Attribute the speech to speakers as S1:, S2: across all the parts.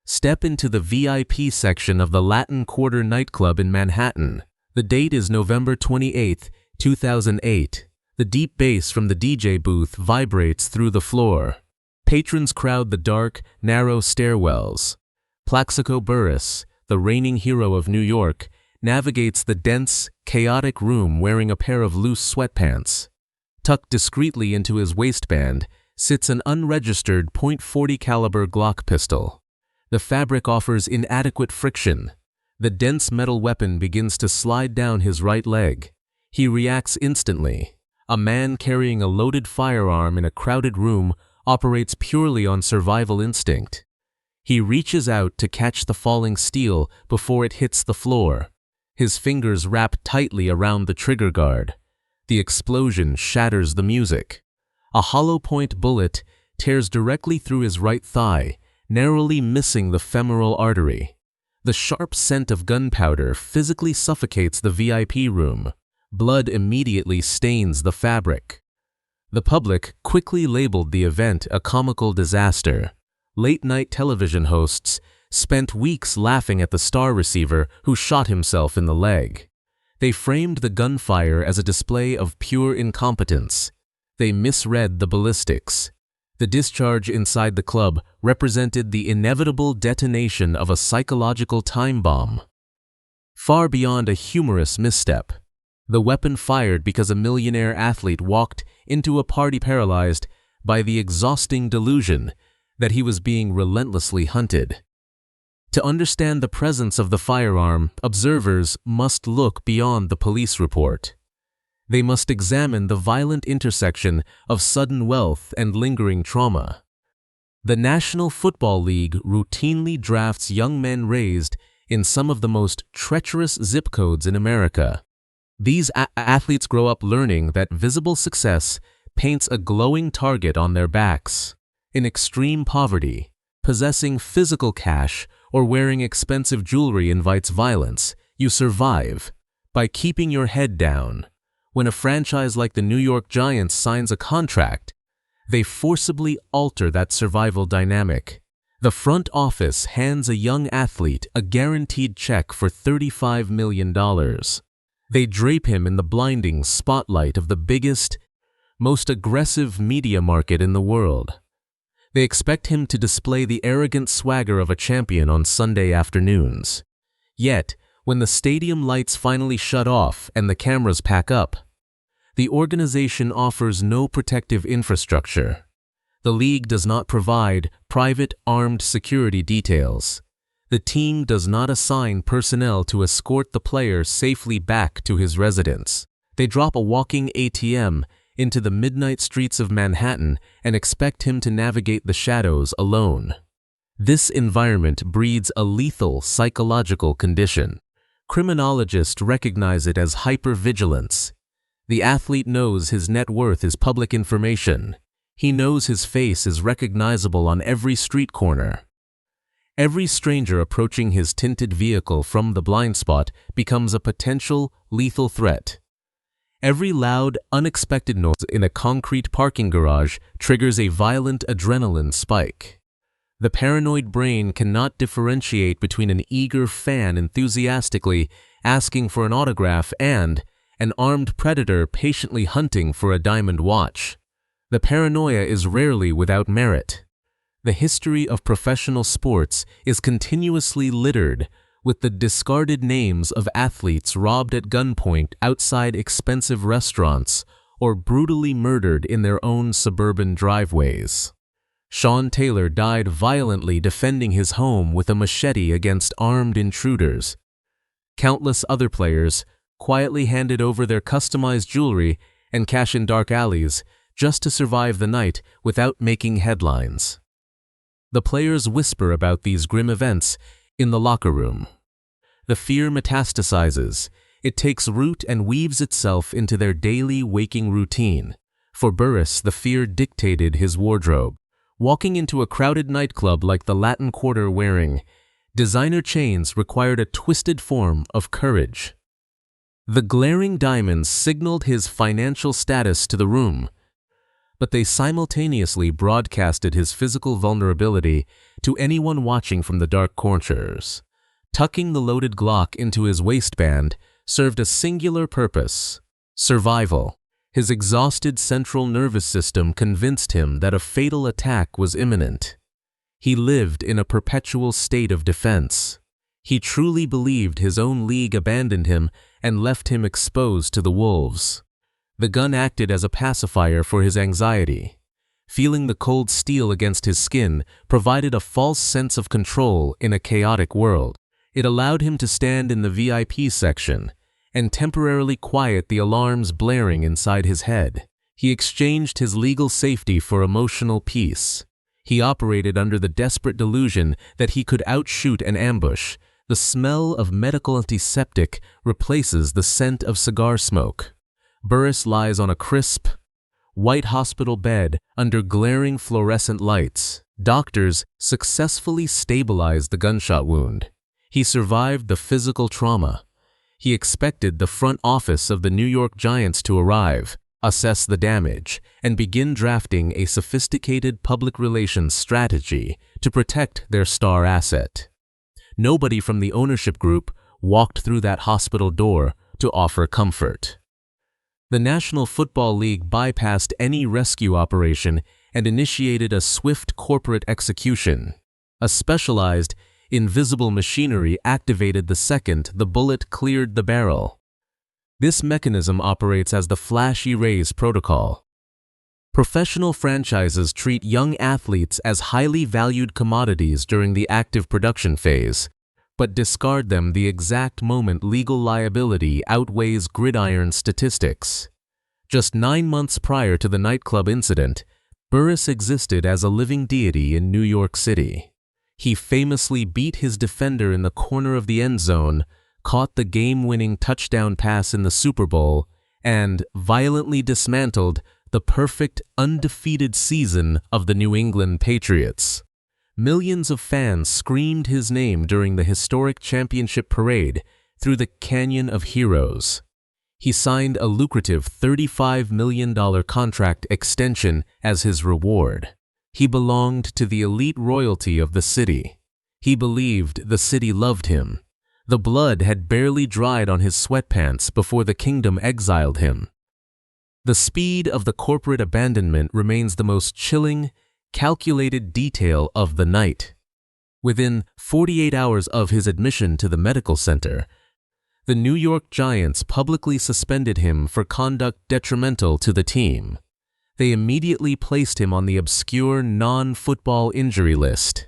S1: Step into the VIP section of the Latin Quarter Nightclub in Manhattan. The date is November 28, 2008. The deep bass from the DJ booth vibrates through the floor. Patrons crowd the dark, narrow stairwells. Plaxico Burress, the reigning hero of New York, navigates the dense, chaotic room wearing a pair of loose sweatpants. Tucked discreetly into his waistband sits an unregistered .40 caliber Glock pistol. The fabric offers inadequate friction. The dense metal weapon begins to slide down his right leg. He reacts instantly. A man carrying a loaded firearm in a crowded room operates purely on survival instinct. He reaches out to catch the falling steel before it hits the floor. His fingers wrap tightly around the trigger guard. The explosion shatters the music. A hollow-point bullet tears directly through his right thigh, narrowly missing the femoral artery. The sharp scent of gunpowder physically suffocates the VIP room. Blood immediately stains the fabric. The public quickly labeled the event a comical disaster. Late-night television hosts spent weeks laughing at the star receiver who shot himself in the leg. They framed the gunfire as a display of pure incompetence. They misread the ballistics. The discharge inside the club represented the inevitable detonation of a psychological time bomb. Far beyond a humorous misstep, the weapon fired because a millionaire athlete walked into a party paralyzed by the exhausting delusion that he was being relentlessly hunted. To understand the presence of the firearm, observers must look beyond the police report. They must examine the violent intersection of sudden wealth and lingering trauma. The National Football League routinely drafts young men raised in some of the most treacherous zip codes in America. These athletes grow up learning that visible success paints a glowing target on their backs. In extreme poverty, possessing physical cash or wearing expensive jewelry invites violence. You survive by keeping your head down. When a franchise like the New York Giants signs a contract, they forcibly alter that survival dynamic. The front office hands a young athlete a guaranteed check for $35 million. They drape him in the blinding spotlight of the biggest, most aggressive media market in the world. They expect him to display the arrogant swagger of a champion on Sunday afternoons. Yet, when the stadium lights finally shut off and the cameras pack up, the organization offers no protective infrastructure. The league does not provide private armed security details. The team does not assign personnel to escort the player safely back to his residence. They drop a walking ATM into the midnight streets of Manhattan and expect him to navigate the shadows alone. This environment breeds a lethal psychological condition. Criminologists recognize it as hyper-vigilance. The athlete knows his net worth is public information. He knows his face is recognizable on every street corner. Every stranger approaching his tinted vehicle from the blind spot becomes a potential lethal threat. Every loud, unexpected noise in a concrete parking garage triggers a violent adrenaline spike. The paranoid brain cannot differentiate between an eager fan enthusiastically asking for an autograph and an armed predator patiently hunting for a diamond watch. The paranoia is rarely without merit. The history of professional sports is continuously littered with the discarded names of athletes robbed at gunpoint outside expensive restaurants or brutally murdered in their own suburban driveways. Sean Taylor died violently defending his home with a machete against armed intruders. Countless other players quietly handed over their customized jewelry and cash in dark alleys just to survive the night without making headlines. The players whisper about these grim events in the locker room. The fear metastasizes. It takes root and weaves itself into their daily waking routine. For Burress, the fear dictated his wardrobe. Walking into a crowded nightclub like the Latin Quarter wearing designer chains required a twisted form of courage. The glaring diamonds signaled his financial status to the room. but they simultaneously broadcasted his physical vulnerability to anyone watching from the dark corners. Tucking the loaded Glock into his waistband served a singular purpose: survival. His exhausted central nervous system convinced him that a fatal attack was imminent. He lived in a perpetual state of defense. He truly believed his own league abandoned him and left him exposed to the wolves. The gun acted as a pacifier for his anxiety. Feeling the cold steel against his skin provided a false sense of control in a chaotic world. It allowed him to stand in the VIP section and temporarily quiet the alarms blaring inside his head. He exchanged his legal safety for emotional peace. He operated under the desperate delusion that he could outshoot an ambush. The smell of medical antiseptic replaces the scent of cigar smoke. Burress lies on a crisp, white hospital bed under glaring fluorescent lights. Doctors successfully stabilized the gunshot wound. He survived the physical trauma. He expected the front office of the New York Giants to arrive, assess the damage, and begin drafting a sophisticated public relations strategy to protect their star asset. Nobody from the ownership group walked through that hospital door to offer comfort. The National Football League bypassed any rescue operation and initiated a swift corporate execution. A specialized, invisible machinery activated the second the bullet cleared the barrel. This mechanism operates as the flash erase protocol. Professional franchises treat young athletes as highly valued commodities during the active production phase, but discard them the exact moment legal liability outweighs gridiron statistics. Just 9 months prior to the nightclub incident, Burress existed as a living deity in New York City. He famously beat his defender in the corner of the end zone, caught the game-winning touchdown pass in the Super Bowl, and violently dismantled the perfect, undefeated season of the New England Patriots. Millions of fans screamed his name during the historic championship parade through the Canyon of Heroes. He signed a lucrative $35 million contract extension as his reward. He belonged to the elite royalty of the city. He believed the city loved him. The blood had barely dried on his sweatpants before the kingdom exiled him. The speed of the corporate abandonment remains the most chilling, calculated detail of the night. Within 48 hours of his admission to the medical center, the New York Giants publicly suspended him for conduct detrimental to the team. They immediately placed him on the obscure non-football injury list.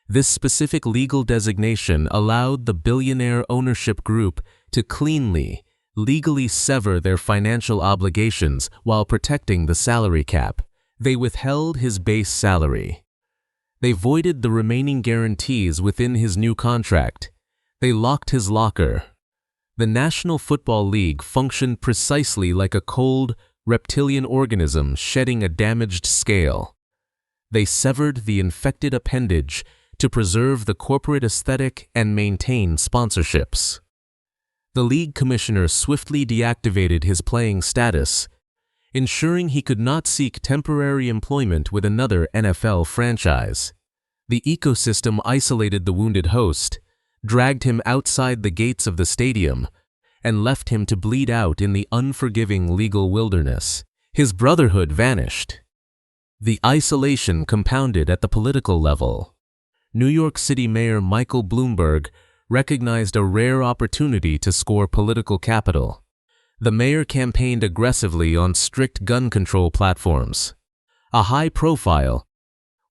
S1: This specific legal designation allowed the billionaire ownership group to cleanly, legally sever their financial obligations while protecting the salary cap. They withheld his base salary. They voided the remaining guarantees within his new contract. They locked his locker. The National Football League functioned precisely like a cold, reptilian organism shedding a damaged scale. They severed the infected appendage to preserve the corporate aesthetic and maintain sponsorships. The league commissioner swiftly deactivated his playing status, ensuring he could not seek temporary employment with another NFL franchise. The ecosystem isolated the wounded host, dragged him outside the gates of the stadium, and left him to bleed out in the unforgiving legal wilderness. His brotherhood vanished. The isolation compounded at the political level. New York City Mayor Michael Bloomberg recognized a rare opportunity to score political capital. The mayor campaigned aggressively on strict gun control platforms. A high-profile,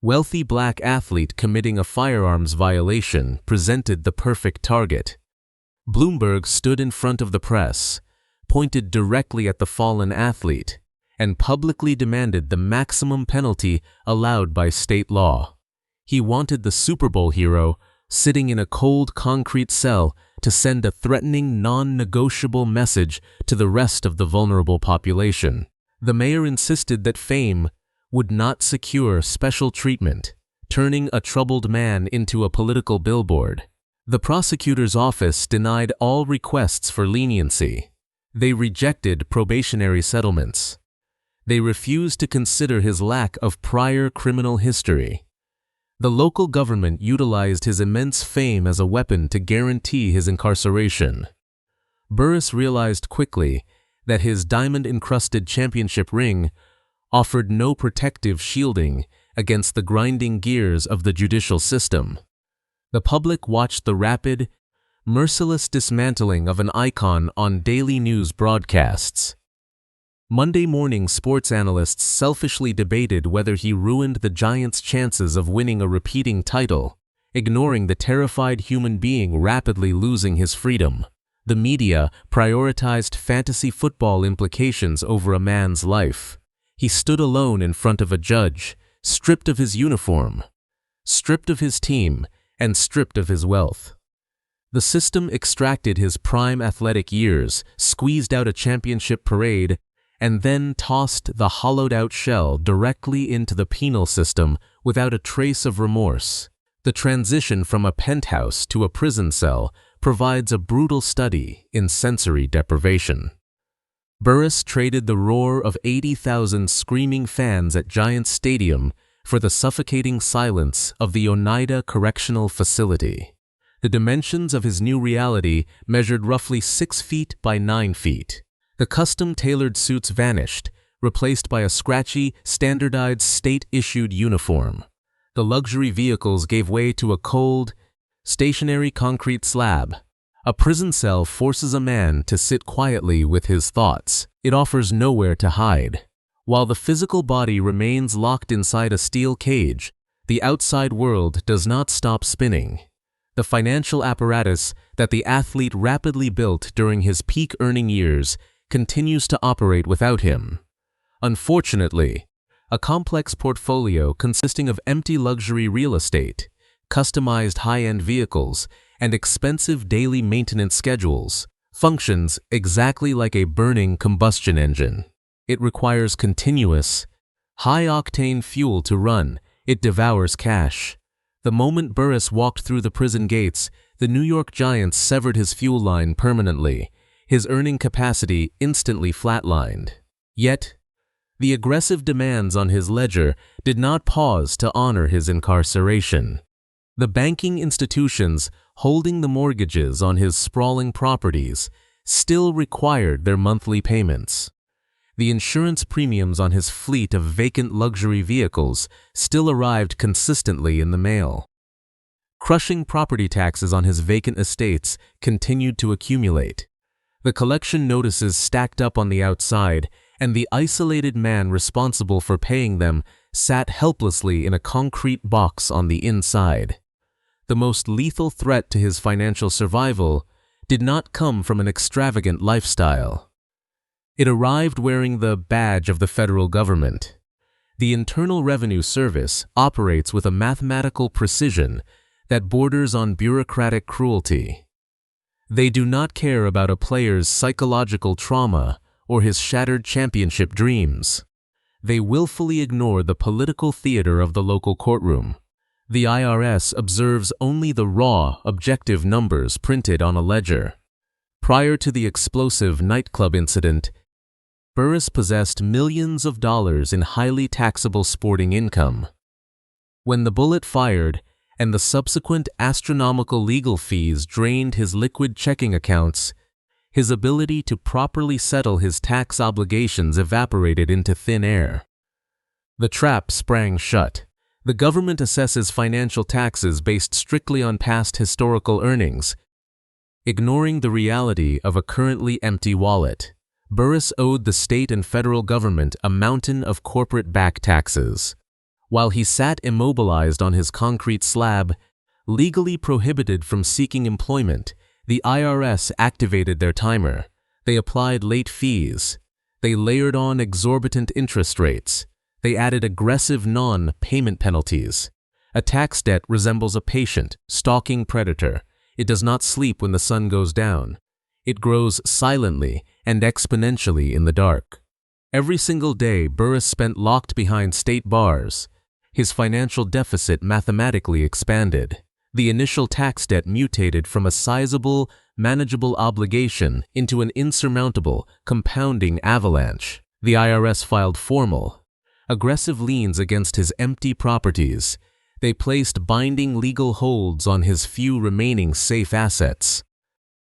S1: wealthy black athlete committing a firearms violation presented the perfect target. Bloomberg stood in front of the press, pointed directly at the fallen athlete, and publicly demanded the maximum penalty allowed by state law. He wanted the Super Bowl hero, sitting in a cold concrete cell, to send a threatening, non-negotiable message to the rest of the vulnerable population. The mayor insisted that fame would not secure special treatment, turning a troubled man into a political billboard. The prosecutor's office denied all requests for leniency. They rejected probationary settlements. They refused to consider his lack of prior criminal history. The local government utilized his immense fame as a weapon to guarantee his incarceration. Burress realized quickly that his diamond-encrusted championship ring offered no protective shielding against the grinding gears of the judicial system. The public watched the rapid, merciless dismantling of an icon on daily news broadcasts. Monday morning sports analysts selfishly debated whether he ruined the Giants' chances of winning a repeating title, ignoring the terrified human being rapidly losing his freedom. The media prioritized fantasy football implications over a man's life. He stood alone in front of a judge, stripped of his uniform, stripped of his team, and stripped of his wealth. The system extracted his prime athletic years, squeezed out a championship parade, and then tossed the hollowed-out shell directly into the penal system without a trace of remorse. The transition from a penthouse to a prison cell provides a brutal study in sensory deprivation. Burress traded the roar of 80,000 screaming fans at Giants Stadium for the suffocating silence of the Oneida Correctional Facility. The dimensions of his new reality measured roughly 6 feet by 9 feet. The custom-tailored suits vanished, replaced by a scratchy, standardized state-issued uniform. The luxury vehicles gave way to a cold, stationary concrete slab. A prison cell forces a man to sit quietly with his thoughts. It offers nowhere to hide. While the physical body remains locked inside a steel cage, the outside world does not stop spinning. The financial apparatus that the athlete rapidly built during his peak earning years continues to operate without him. Unfortunately, a complex portfolio consisting of empty luxury real estate, customized high-end vehicles, and expensive daily maintenance schedules functions exactly like a burning combustion engine. It requires continuous, high-octane fuel to run. It devours cash. The moment Burress walked through the prison gates, the New York Giants severed his fuel line permanently. His earning capacity instantly flatlined. Yet, the aggressive demands on his ledger did not pause to honor his incarceration. The banking institutions holding the mortgages on his sprawling properties still required their monthly payments. The insurance premiums on his fleet of vacant luxury vehicles still arrived consistently in the mail. Crushing property taxes on his vacant estates continued to accumulate. The collection notices stacked up on the outside, and the isolated man responsible for paying them sat helplessly in a concrete box on the inside. The most lethal threat to his financial survival did not come from an extravagant lifestyle. It arrived wearing the badge of the federal government. The Internal Revenue Service operates with a mathematical precision that borders on bureaucratic cruelty. They do not care about a player's psychological trauma or his shattered championship dreams. They willfully ignore the political theater of the local courtroom. The IRS observes only the raw, objective numbers printed on a ledger. Prior to the explosive nightclub incident, Burress possessed millions of dollars in highly taxable sporting income. When the bullet fired and the subsequent astronomical legal fees drained his liquid checking accounts, his ability to properly settle his tax obligations evaporated into thin air. The trap sprang shut. The government assesses financial taxes based strictly on past historical earnings, ignoring the reality of a currently empty wallet. Burress owed the state and federal government a mountain of corporate back taxes. While he sat immobilized on his concrete slab, legally prohibited from seeking employment, the IRS activated their timer. They applied late fees. They layered on exorbitant interest rates. They added aggressive non-payment penalties. A tax debt resembles a patient, stalking predator. It does not sleep when the sun goes down. It grows silently and exponentially in the dark. Every single day, Burress spent locked behind state bars. His financial deficit mathematically expanded. The initial tax debt mutated from a sizable, manageable obligation into an insurmountable, compounding avalanche. The IRS filed formal, aggressive liens against his empty properties. They placed binding legal holds on his few remaining safe assets.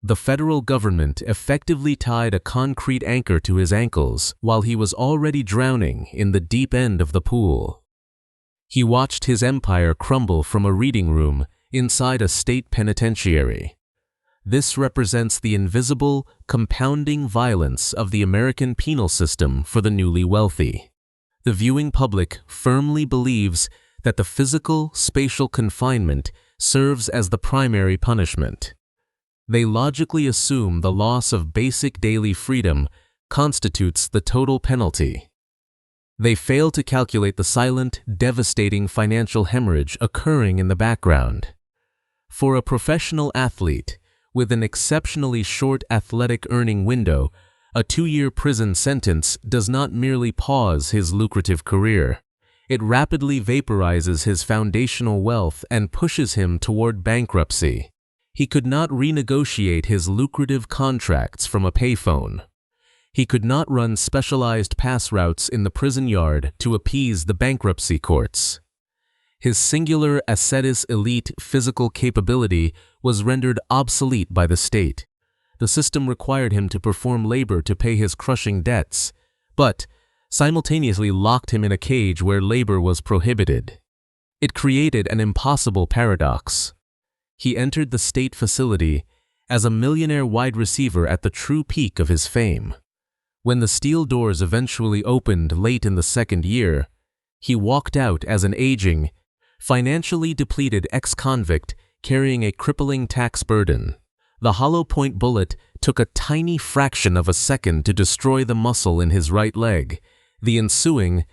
S1: The federal government effectively tied a concrete anchor to his ankles while he was already drowning in the deep end of the pool. He watched his empire crumble from a reading room inside a state penitentiary. This represents the invisible, compounding violence of the American penal system for the newly wealthy. The viewing public firmly believes that the physical, spatial confinement serves as the primary punishment. They logically assume the loss of basic daily freedom constitutes the total penalty. They fail to calculate the silent, devastating financial hemorrhage occurring in the background. For a professional athlete, with an exceptionally short athletic earning window, a 2-year prison sentence does not merely pause his lucrative career. It rapidly vaporizes his foundational wealth and pushes him toward bankruptcy. He could not renegotiate his lucrative contracts from a payphone. He could not run specialized pass routes in the prison yard to appease the bankruptcy courts. His singular ascetis elite physical capability was rendered obsolete by the state. The system required him to perform labor to pay his crushing debts, but simultaneously locked him in a cage where labor was prohibited. It created an impossible paradox. He entered the state facility as a millionaire wide receiver at the true peak of his fame. When the steel doors eventually opened late in the second year, he walked out as an aging, financially depleted ex-convict carrying a crippling tax burden. The hollow point bullet took a tiny fraction of a second to destroy the muscle in his right leg. The ensuing,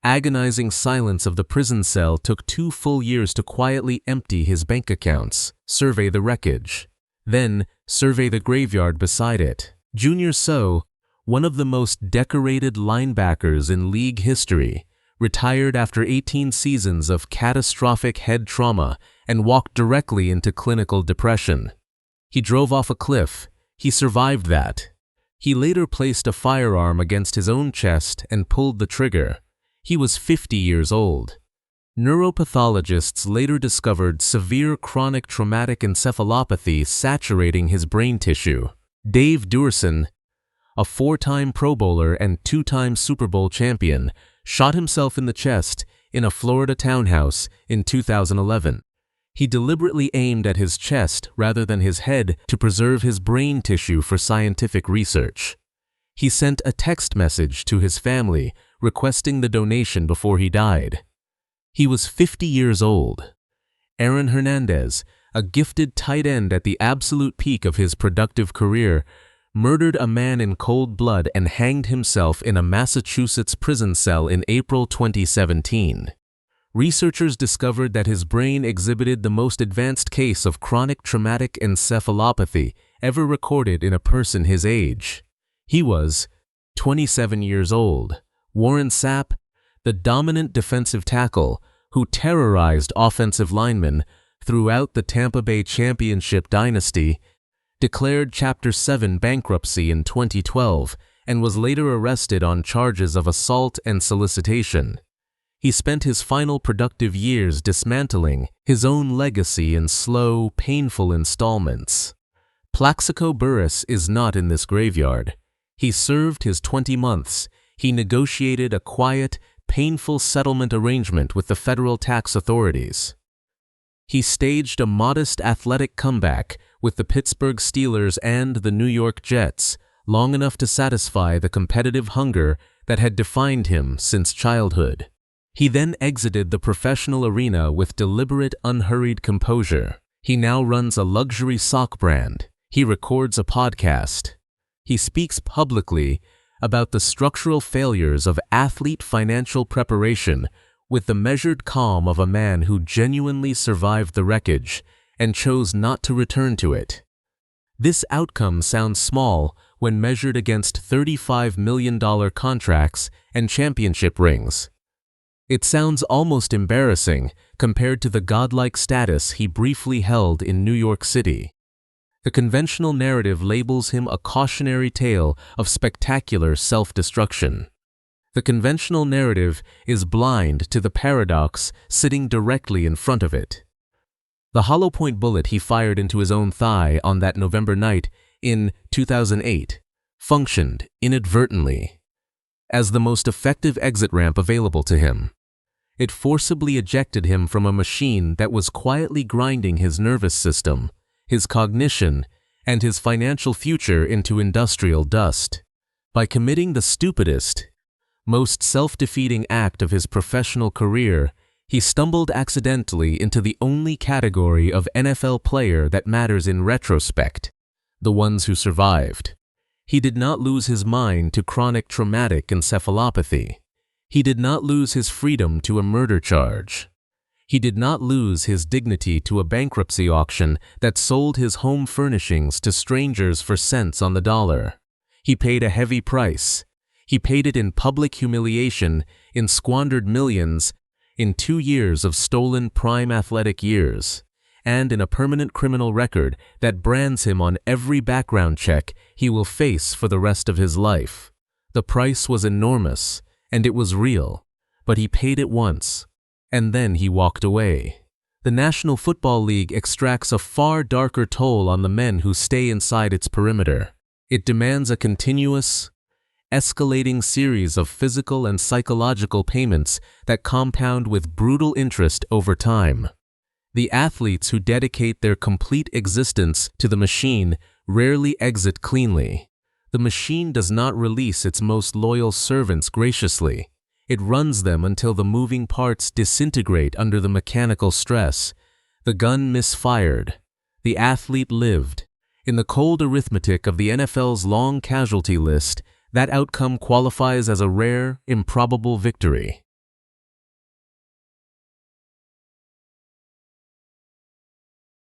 S1: agonizing silence of the prison cell took 2 full years to quietly empty his bank accounts, survey the wreckage, then survey the graveyard beside it. Junior Seau, one of the most decorated linebackers in league history, retired after 18 seasons of catastrophic head trauma and walked directly into clinical depression. He drove off a cliff. He survived that. He later placed a firearm against his own chest and pulled the trigger. He was 50 years old. Neuropathologists later discovered severe chronic traumatic encephalopathy saturating his brain tissue. Dave Duerson, a 4-time Pro Bowler and 2-time Super Bowl champion, shot himself in the chest in a Florida townhouse in 2011. He deliberately aimed at his chest rather than his head to preserve his brain tissue for scientific research. He sent a text message to his family requesting the donation before he died. He was 50 years old. Aaron Hernandez, a gifted tight end at the absolute peak of his productive career, murdered a man in cold blood and hanged himself in a Massachusetts prison cell in April 2017. Researchers discovered that his brain exhibited the most advanced case of chronic traumatic encephalopathy ever recorded in a person his age. He was 27 years old. Warren Sapp, the dominant defensive tackle who terrorized offensive linemen throughout the Tampa Bay Championship dynasty, declared Chapter 7 bankruptcy in 2012 and was later arrested on charges of assault and solicitation. He spent his final productive years dismantling his own legacy in slow, painful installments. Plaxico Burress is not in this graveyard. He served his 20 months. He negotiated a quiet, painful settlement arrangement with the federal tax authorities. He staged a modest athletic comeback with the Pittsburgh Steelers and the New York Jets, long enough to satisfy the competitive hunger that had defined him since childhood. He then exited the professional arena with deliberate, unhurried composure. He now runs a luxury sock brand. He records a podcast. He speaks publicly about the structural failures of athlete financial preparation with the measured calm of a man who genuinely survived the wreckage and chose not to return to it. This outcome sounds small when measured against $35 million contracts and championship rings. It sounds almost embarrassing compared to the godlike status he briefly held in New York City. The conventional narrative labels him a cautionary tale of spectacular self-destruction. The conventional narrative is blind to the paradox sitting directly in front of it. The hollow-point bullet he fired into his own thigh on that November night in 2008 functioned inadvertently as the most effective exit ramp available to him. It forcibly ejected him from a machine that was quietly grinding his nervous system, his cognition, and his financial future into industrial dust. By committing the stupidest, most self-defeating act of his professional career, he stumbled accidentally into the only category of NFL player that matters in retrospect, the ones who survived. He did not lose his mind to chronic traumatic encephalopathy. He did not lose his freedom to a murder charge. He did not lose his dignity to a bankruptcy auction that sold his home furnishings to strangers for cents on the dollar. He paid a heavy price. He paid it in public humiliation, in squandered millions, in 2 years of stolen prime athletic years, and in a permanent criminal record that brands him on every background check he will face for the rest of his life. The price was enormous, and it was real, but he paid it once, and then he walked away. The National Football League extracts a far darker toll on the men who stay inside its perimeter. It demands a continuous, escalating series of physical and psychological payments that compound with brutal interest over time. The athletes who dedicate their complete existence to the machine rarely exit cleanly. The machine does not release its most loyal servants graciously. It runs them until the moving parts disintegrate under the mechanical stress. The gun misfired. The athlete lived. In the cold arithmetic of the NFL's long casualty list, that outcome qualifies as a rare, improbable victory.